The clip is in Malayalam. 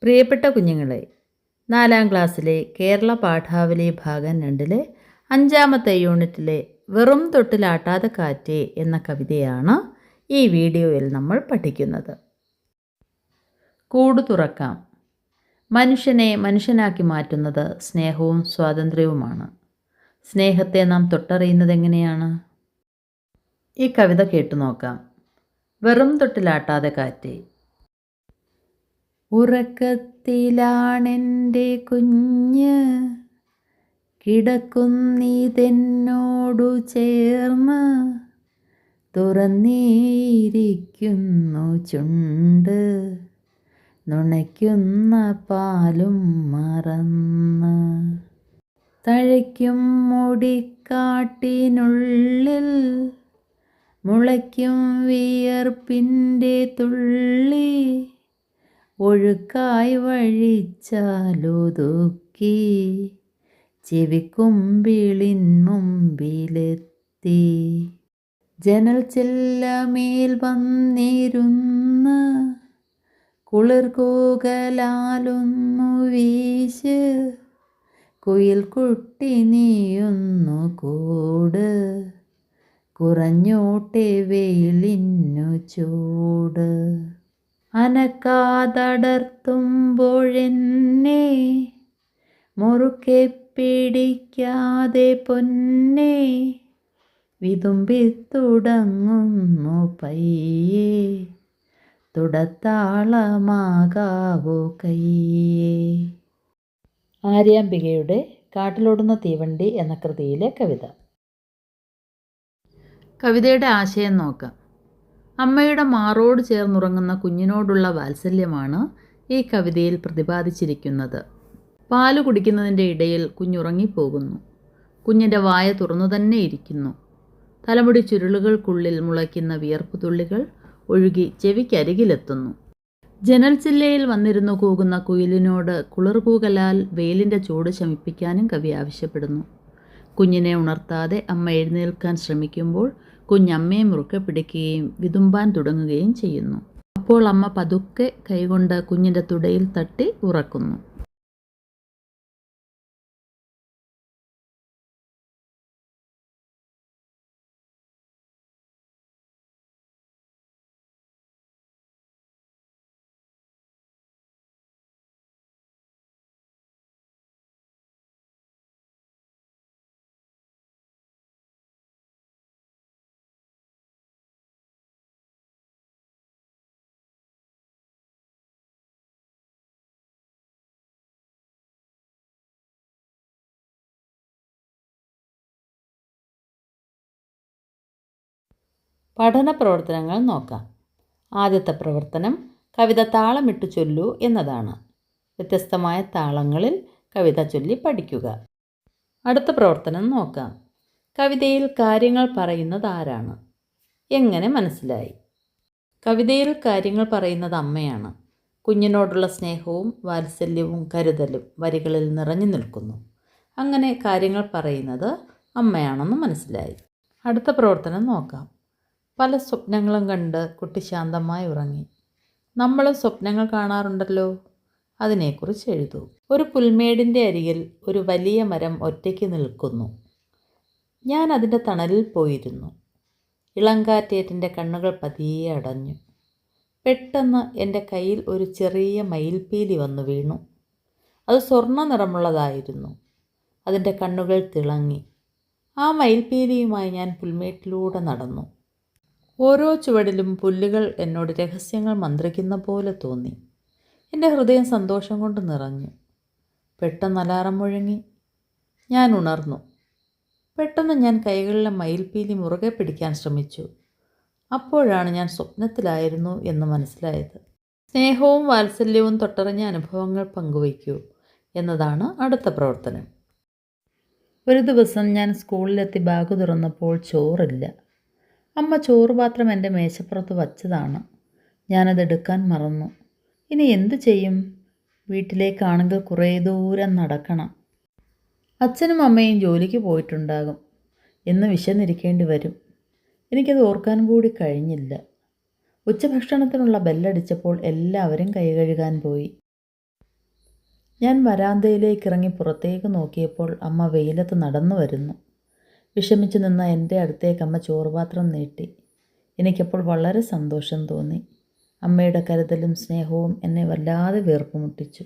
പ്രിയപ്പെട്ട കുഞ്ഞുങ്ങളെ, 4ാം ക്ലാസ്സിലെ കേരള പാഠാവലി ഭാഗം 2-ലെ 5-ാമത്തെ യൂണിറ്റിലെ വെറും തൊട്ടിലാട്ടാതെ കാറ്റേ എന്ന കവിതയാണ് ഈ വീഡിയോയിൽ നമ്മൾ പഠിക്കുന്നത്. കൂട് തുറക്കാം. മനുഷ്യനെ മനുഷ്യനാക്കി മാറ്റുന്നത് സ്നേഹവും സ്വാതന്ത്ര്യവുമാണ്. സ്നേഹത്തെ നാം തൊട്ടറിയുന്നത് എങ്ങനെയാണ്? ഈ കവിത കേട്ടു നോക്കാം. വെറും തൊട്ടിലാട്ടാതെ കാറ്റേ. ഉറക്കത്തിലാണെൻ്റെ കുഞ്ഞ്, കിടക്കുന്നീതെന്നോടു ചേർന്ന്, തുറന്നേയിരിക്കുന്നു ചുണ്ട്, നുണയ്ക്കുന്ന പാലും മറന്ന്. തഴയ്ക്കും മുടിക്കാട്ടിനുള്ളിൽ മുളയ്ക്കും വിയർപ്പിൻ്റെ തുള്ളി, ഒഴുക്കായി വഴിച്ചാലൊതുക്കി ചെവിക്കുമ്പിളിൻ മുമ്പിലെത്തി. ജനൽ ചില്ലമേൽ വന്നിരുന്ന് കുളിർ കൂകലാലൊന്നു വീശ്, കുയിൽ കുട്ടി നീയൊന്നു കൂട്, കുറഞ്ഞോട്ടെ വെയിലിന്നു ചൂട്. അനക്കാതടർത്തുമ്പോഴെന്നെ മുറുക്കെ പിടിക്കാതെ പൊന്നെ, വിതുമ്പിത്തുടങ്ങുന്നു പയ്യേ, തുടത്താളമാകാവോ കയ്യേ. ആര്യാംബികയുടെ കാട്ടിലോടുന്ന തീവണ്ടി എന്ന കൃതിയിലെ കവിത. കവിതയുടെ ആശയം നോക്കാം. അമ്മയുടെ മാറോട് ചേർന്നുറങ്ങുന്ന കുഞ്ഞിനോടുള്ള വാത്സല്യമാണ് ഈ കവിതയിൽ പ്രതിപാദിച്ചിരിക്കുന്നത്. പാല് കുടിക്കുന്നതിൻ്റെ ഇടയിൽ കുഞ്ഞുറങ്ങിപ്പോകുന്നു. കുഞ്ഞിൻ്റെ വായ തുറന്നു തന്നെ ഇരിക്കുന്നു. തലമുടി ചുരുളുകൾക്കുള്ളിൽ മുളയ്ക്കുന്ന വിയർപ്പ് തുള്ളികൾ ഒഴുകി ചെവിക്കരികിലെത്തുന്നു. ജനൽ ചില്ലയിൽ വന്നിരുന്നു കൂകുന്ന കുയിലിനോട് കുളിർ കൂകലാൽ വെയിലിൻ്റെ ചൂട് ശമിപ്പിക്കാനും കവി ആവശ്യപ്പെടുന്നു. കുഞ്ഞിനെ ഉണർത്താതെ അമ്മ എഴുന്നേൽക്കാൻ ശ്രമിക്കുമ്പോൾ കുഞ്ഞമ്മയെ മുറുക്കെ പിടിക്കുകയും വിതുമ്പാൻ തുടങ്ങുകയും ചെയ്യുന്നു. അപ്പോൾ അമ്മ പതുക്കെ കൈകൊണ്ട് കുഞ്ഞിൻ്റെ തുടയിൽ തട്ടി ഉറക്കുന്നു. പഠന പ്രവർത്തനങ്ങൾ നോക്കാം. ആദ്യത്തെ പ്രവർത്തനം കവിത താളമിട്ട് ചൊല്ലൂ എന്നതാണ്. വ്യത്യസ്തമായ താളങ്ങളിൽ കവിത ചൊല്ലി പഠിക്കുക. അടുത്ത പ്രവർത്തനം നോക്കാം. കവിതയിൽ കാര്യങ്ങൾ പറയുന്നത് ആരാണ്? എങ്ങനെ മനസ്സിലായി? കവിതയിൽ കാര്യങ്ങൾ പറയുന്നത് അമ്മയാണ്. കുഞ്ഞിനോടുള്ള സ്നേഹവും വാത്സല്യവും കരുതലും വരികളിൽ നിറഞ്ഞു നിൽക്കുന്നു. അങ്ങനെ കാര്യങ്ങൾ പറയുന്നത് അമ്മയാണെന്ന് മനസ്സിലായി. അടുത്ത പ്രവർത്തനം നോക്കാം. പല സ്വപ്നങ്ങളും കണ്ട് കുട്ടി ശാന്തമായി ഉറങ്ങി. നമ്മളും സ്വപ്നങ്ങൾ കാണാറുണ്ടല്ലോ, അതിനെക്കുറിച്ച് എഴുതൂ. ഒരു പുൽമേടിൻ്റെ അരികിൽ ഒരു വലിയ മരം ഒറ്റയ്ക്ക് നിൽക്കുന്നു. ഞാൻ അതിൻ്റെ തണലിൽ പോയിരുന്നു. ഇളങ്കാറ്റേറ്റൻ്റെ കണ്ണുകൾ പതിയെ അടഞ്ഞു. പെട്ടെന്ന് എൻ്റെ കയ്യിൽ ഒരു ചെറിയ മയിൽപ്പീലി വന്നു വീണു. അത് സ്വർണ്ണ നിറമുള്ളതായിരുന്നു. അതിൻ്റെ കണ്ണുകൾ തിളങ്ങി. ആ മയിൽപ്പീലിയുമായി ഞാൻ പുൽമേട്ടിലൂടെ നടന്നു. ഓരോ ചുവടിലും പുല്ലുകൾ എന്നോട് രഹസ്യങ്ങൾ മന്ത്രിക്കുന്ന പോലെ തോന്നി. എൻ്റെ ഹൃദയം സന്തോഷം കൊണ്ട് നിറഞ്ഞു. പെട്ടെന്ന് അലാറം മുഴങ്ങി. ഞാൻ ഉണർന്നു. പെട്ടെന്ന് ഞാൻ കൈകളിലെ മയിൽപ്പീലി മുറുകെ പിടിക്കാൻ ശ്രമിച്ചു. അപ്പോഴാണ് ഞാൻ സ്വപ്നത്തിലായിരുന്നു എന്ന് മനസ്സിലായത്. സ്നേഹവും വാത്സല്യവും തൊട്ടറിഞ്ഞ അനുഭവങ്ങൾ പങ്കുവയ്ക്കൂ എന്നതാണ് അടുത്ത പ്രവർത്തനം. ഒരു ദിവസം ഞാൻ സ്കൂളിലെത്തി ബാഗ് തുറന്നപ്പോൾ ചോറില്ല. അമ്മ ചോറുപാത്രം എൻ്റെ മേശപ്പുറത്ത് വച്ചതാണ്. ഞാനത് എടുക്കാൻ മറന്നു. ഇനി എന്തു ചെയ്യും? വീട്ടിലേക്കാണെങ്കിൽ കുറേ ദൂരം നടക്കണം. അച്ഛനും അമ്മയും ജോലിക്ക് പോയിട്ടുണ്ടാകും. എന്ന് വിശന്നിരിക്കേണ്ടി വരും. എനിക്കത് ഓർക്കാൻ കൂടി കഴിഞ്ഞില്ല. ഉച്ചഭക്ഷണത്തിനുള്ള ബെല്ലടിച്ചപ്പോൾ എല്ലാവരും കൈ കഴുകാൻ പോയി. ഞാൻ വരാന്തയിലേക്ക് ഇറങ്ങി പുറത്തേക്ക് നോക്കിയപ്പോൾ അമ്മ വെയിലത്ത് നടന്നു വരുന്നു. വിഷമിച്ചു നിന്ന എൻ്റെ അടുത്തേക്ക് അമ്മ ചോറുപാത്രം നീട്ടി. എനിക്കപ്പോൾ വളരെ സന്തോഷം തോന്നി. അമ്മയുടെ കരുതലും സ്നേഹവും എന്നെ വല്ലാതെ വീർപ്പുമുട്ടിച്ചു.